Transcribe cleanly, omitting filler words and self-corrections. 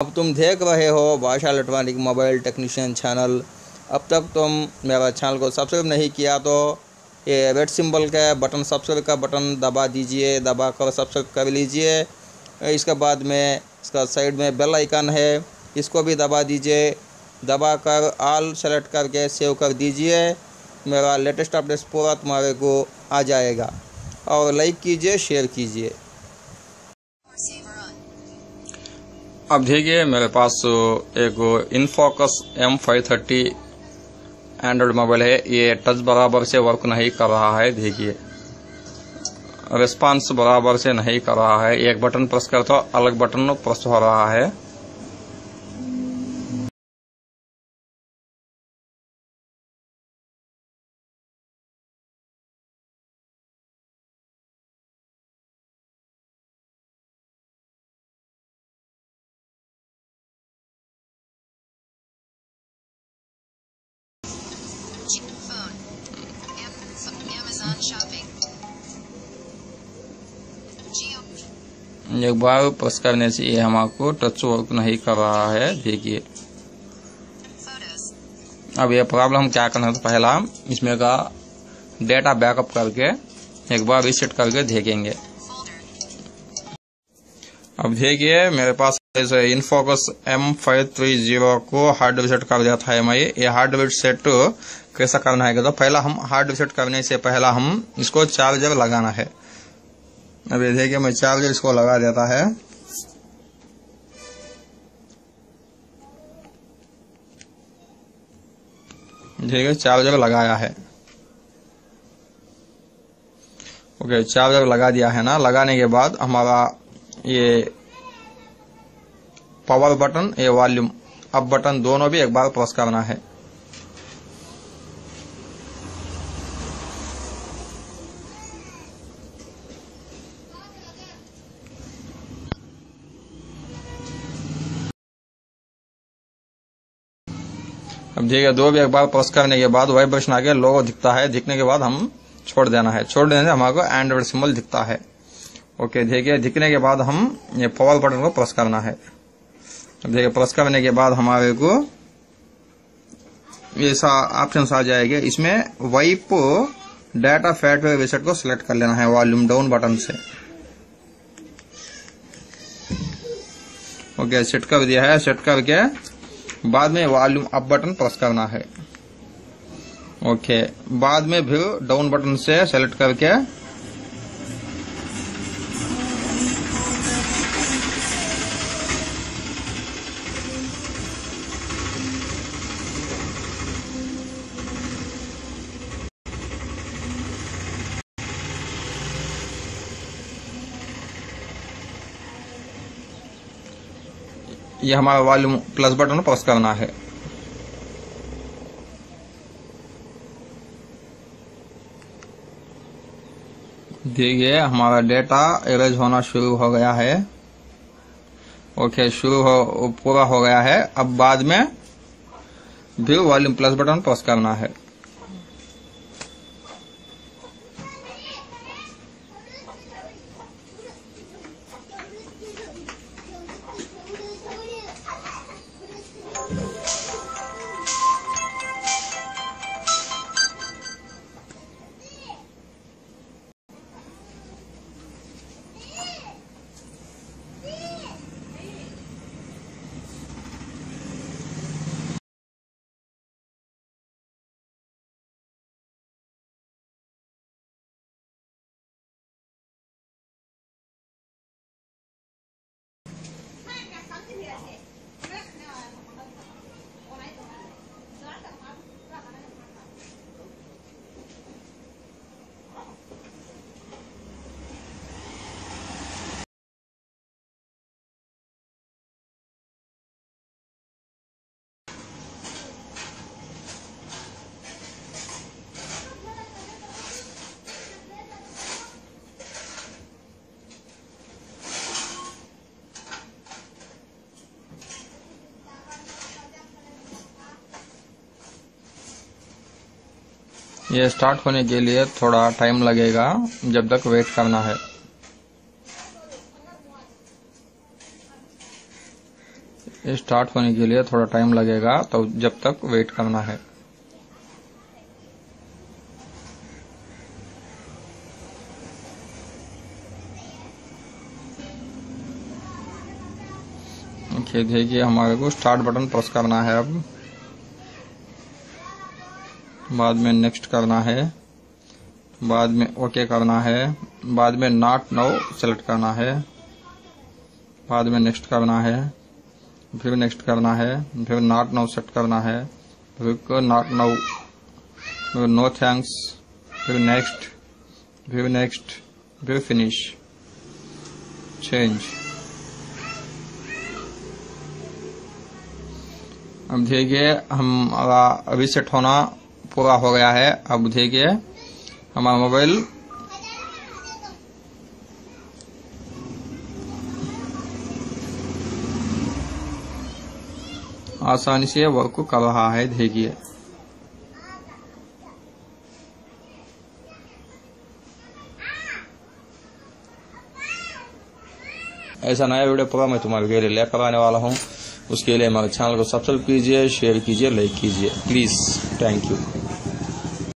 अब तुम देख रहे हो बादशाह इलेक्ट्रॉनिक मोबाइल टेक्नीशियन चैनल। अब तक तुम मेरा चैनल को सब्सक्राइब नहीं किया तो ये रेड सिंबल का बटन सब्सक्राइब का बटन दबा दीजिए, दबा कर सब्सक्राइब कर लीजिए। इसके बाद में इसका साइड में बेल आइकन है, इसको भी दबा दीजिए। दबा कर ऑल सेलेक्ट करके सेव कर दीजिए। मेरा लेटेस्ट अपडेट्स पूरा तुम्हारे को आ जाएगा। और लाइक कीजिए, शेयर कीजिए। अब देखिए मेरे पास एक इनफोकस M530 एंड्रॉयड मोबाइल है। ये टच बराबर से वर्क नहीं कर रहा है। देखिए रिस्पांस बराबर से नहीं कर रहा है। एक बटन प्रेस करता तो अलग बटन प्रेस हो रहा है। एक बार प्रेस करने से ये हमारे टच वर्क नहीं कर रहा है। देखिए अब ये प्रॉब्लम क्या करना है तो पहला हम इसमें का डेटा बैकअप करके एक बार रीसेट करके देखेंगे। अब देखिए मेरे पास इनफोकस M530 को हार्ड रीसेट कर दिया था मैं। ये हार्ड रीसेट कैसा करना है तो पहला हम हार्ड रीसेट करने से पहला हम इसको चार्जर लगाना है। अब ये देखिए मैं चार्जर इसको लगा देता है। देखिए चार्जर लगाया है। ओके चार्जर लगा दिया है ना। लगाने के बाद हमारा ये पावर बटन, ये वॉल्यूम अप बटन दोनों भी एक बार प्रेस करना है। अब देखिए दो भी एक बार प्रेस करने के बाद वाइब्रेशन आके लोगो दिखता है। दिखने के बाद हम छोड़ देना है। छोड़ देने से हमारे को एंड्रॉइड सिंबल दिखता है। ओके देखिए दिखने के बाद हम ये पावर बटन को प्रेस करना है। अब देखिए प्रेस करने के बाद हमारे को ऐसा ऑप्शन आ जाएगा। इसमें वाइप डाटा फैट रीसेट को सिलेक्ट कर लेना है वॉल्यूम डाउन बटन से। ओके सेट कर दिया है। सेट करके बाद में वॉल्यूम अप बटन प्रेस करना है। ओके बाद में भी डाउन बटन से सेलेक्ट करके ये हमारा वॉल्यूम प्लस बटन प्रेस करना है। देखिए हमारा डेटा इरेज होना शुरू हो गया है। ओके पूरा हो गया है। अब बाद में भी वॉल्यूम प्लस बटन प्रेस करना है। ये स्टार्ट होने के लिए थोड़ा टाइम लगेगा, जब तक वेट करना है। ये स्टार्ट होने के लिए थोड़ा टाइम लगेगा, तो जब तक वेट करना है। देखिए हमारे को स्टार्ट बटन प्रेस करना है, अब बाद में नेक्स्ट करना है, बाद में ओके करना है, बाद में नॉट नाउ सेलेक्ट करना है, बाद में नेक्स्ट करना है, फिर नेक्स्ट करना है, फिर नॉट नाउ सेट करना है, फिर नॉट नाउ, फिर नो थैंक्स, फिर नेक्स्ट, फिर नेक्स्ट, फिर फिनिश, चेंज। अब देखिए हमारा अभी सेट होना पूरा हो गया है। अब देखिए हमारा मोबाइल आसानी से वर्क कर रहा है। देखिए ऐसा नया वीडियो पूरा मैं तुम्हारे लिए लेकर आने वाला हूँ। उसके लिए हमारे चैनल को सब्सक्राइब कीजिए, शेयर कीजिए, लाइक कीजिए प्लीज। Thank you.